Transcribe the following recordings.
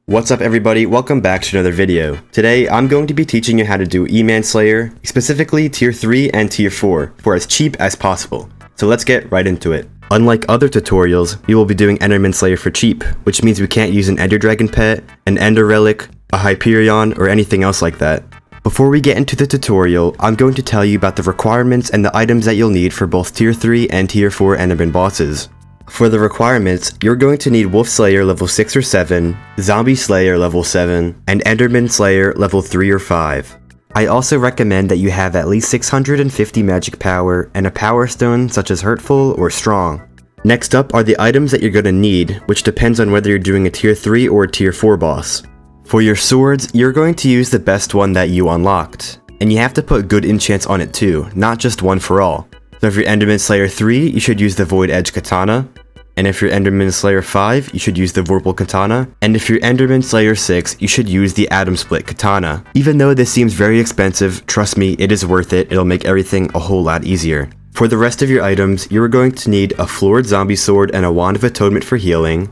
What's up everybody, welcome back to another video. Today I'm going to be teaching you how to do eman slayer, specifically tier 3 and tier 4, for as cheap as possible. So let's get right into it. Unlike other tutorials, we will be doing enderman slayer for cheap, which means we can't use an ender dragon pet, an ender relic, a Hyperion, or anything else like that. Before we get into the tutorial, I'm going to tell you about the requirements and the items that you'll need for both tier 3 and tier 4 enderman bosses. For the requirements, you're going to need Wolf Slayer level 6 or 7, Zombie Slayer level 7, and Enderman Slayer level 3 or 5. I also recommend that you have at least 650 magic power and a power stone such as Hurtful or Strong. Next up are the items that you're going to need, which depends on whether you're doing a tier 3 or a tier 4 boss. For your swords, you're going to use the best one that you unlocked. And you have to put good enchants on it too, not just one for all. So if you're Enderman Slayer 3, you should use the Void Edge Katana. And if you're Enderman Slayer 5, you should use the Vorpal Katana. And if you're Enderman Slayer 6, you should use the Atom Split Katana. Even though this seems very expensive, trust me, it is worth it. It'll make everything a whole lot easier. For the rest of your items, you're going to need a Florid Zombie Sword and a Wand of Atonement for healing,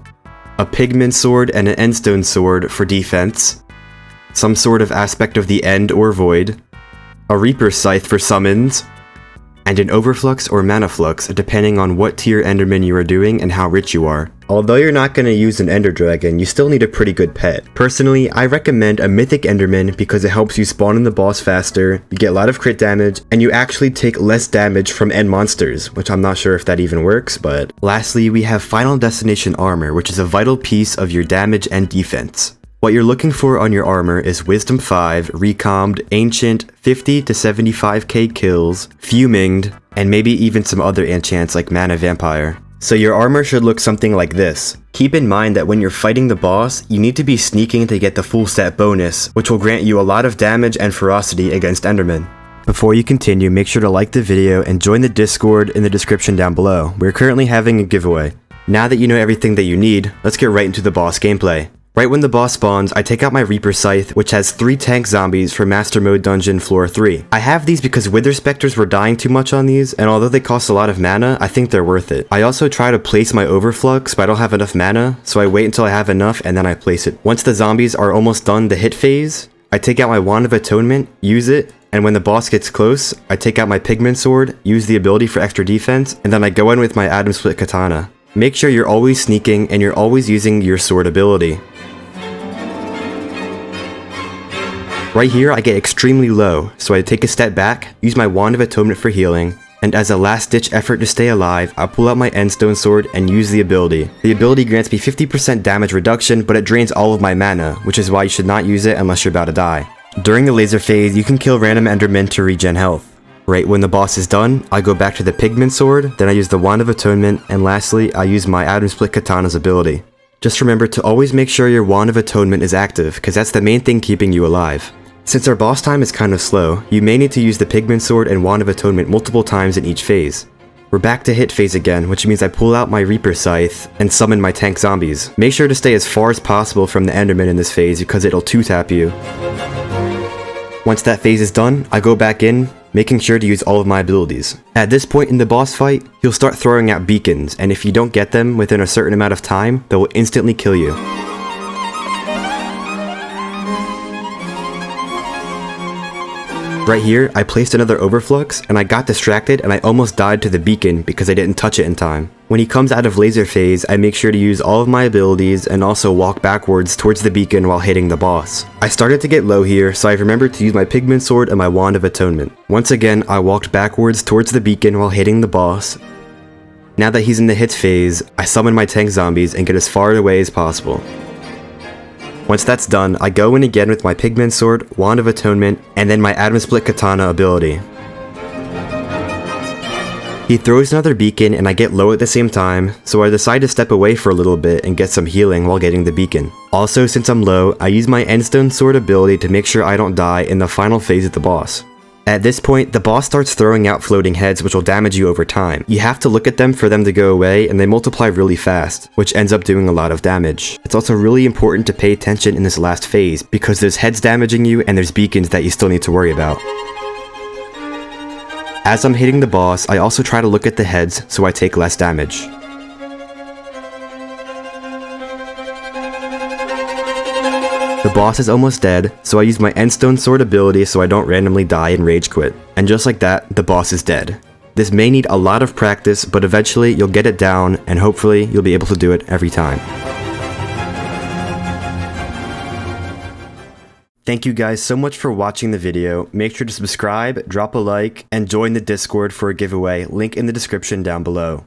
a Pigman Sword and an Endstone Sword for defense, some sort of aspect of the End or Void, a Reaper Scythe for summons, and an Overflux or Mana Flux depending on what tier Enderman you are doing and how rich you are. Although you're not going to use an Ender Dragon, you still need a pretty good pet. Personally, I recommend a Mythic Enderman because it helps you spawn in the boss faster, you get a lot of crit damage, and you actually take less damage from end monsters, which I'm not sure if that even works, but... Lastly, we have Final Destination Armor, which is a vital piece of your damage and defense. What you're looking for on your armor is Wisdom 5, Recommed, Ancient, 50 to 75k kills, Fuminged, and maybe even some other enchants like Mana Vampire. So your armor should look something like this. Keep in mind that when you're fighting the boss, you need to be sneaking to get the full set bonus, which will grant you a lot of damage and ferocity against Endermen. Before you continue, make sure to like the video and join the Discord in the description down below. We're currently having a giveaway. Now that you know everything that you need, let's get right into the boss gameplay. Right when the boss spawns, I take out my Reaper Scythe, which has 3 tank zombies for Master Mode Dungeon Floor 3. I have these because Wither Specters were dying too much on these, and although they cost a lot of mana, I think they're worth it. I also try to place my Overflux, but I don't have enough mana, so I wait until I have enough and then I place it. Once the zombies are almost done the hit phase, I take out my Wand of Atonement, use it, and when the boss gets close, I take out my Pigman Sword, use the ability for extra defense, and then I go in with my Atom Split Katana. Make sure you're always sneaking and you're always using your sword ability. Right here, I get extremely low, so I take a step back, use my Wand of Atonement for healing, and as a last-ditch effort to stay alive, I pull out my Endstone Sword and use the ability. The ability grants me 50% damage reduction, but it drains all of my mana, which is why you should not use it unless you're about to die. During the laser phase, you can kill random Endermen to regen health. Right when the boss is done, I go back to the Pigman Sword, then I use the Wand of Atonement, and lastly, I use my Atom Split Katana's ability. Just remember to always make sure your Wand of Atonement is active, because that's the main thing keeping you alive. Since our boss time is kind of slow, you may need to use the Pigman Sword and Wand of Atonement multiple times in each phase. We're back to hit phase again, which means I pull out my Reaper Scythe and summon my tank zombies. Make sure to stay as far as possible from the Enderman in this phase because it'll 2-tap you. Once that phase is done, I go back in, making sure to use all of my abilities. At this point in the boss fight, he'll start throwing out beacons, and if you don't get them within a certain amount of time, they will instantly kill you. Right here, I placed another Overflux, and I got distracted and I almost died to the beacon because I didn't touch it in time. When he comes out of laser phase, I make sure to use all of my abilities and also walk backwards towards the beacon while hitting the boss. I started to get low here, so I remembered to use my Pigman Sword and my Wand of Atonement. Once again, I walked backwards towards the beacon while hitting the boss. Now that he's in the hits phase, I summon my tank zombies and get as far away as possible. Once that's done, I go in again with my Pigman Sword, Wand of Atonement, and then my Atom Split Katana ability. He throws another beacon and I get low at the same time, so I decide to step away for a little bit and get some healing while getting the beacon. Also, since I'm low, I use my Endstone Sword ability to make sure I don't die in the final phase of the boss. At this point, the boss starts throwing out floating heads which will damage you over time. You have to look at them for them to go away, and they multiply really fast, which ends up doing a lot of damage. It's also really important to pay attention in this last phase, because there's heads damaging you and there's beacons that you still need to worry about. As I'm hitting the boss, I also try to look at the heads so I take less damage. boss is almost dead, so I use my endstone sword ability so I don't randomly die and rage quit. And just like that, the boss is dead. This may need a lot of practice, but eventually you'll get it down, and hopefully you'll be able to do it every time. Thank you guys so much for watching the video. Make sure to subscribe, drop a like, and join the Discord for a giveaway, link in the description down below.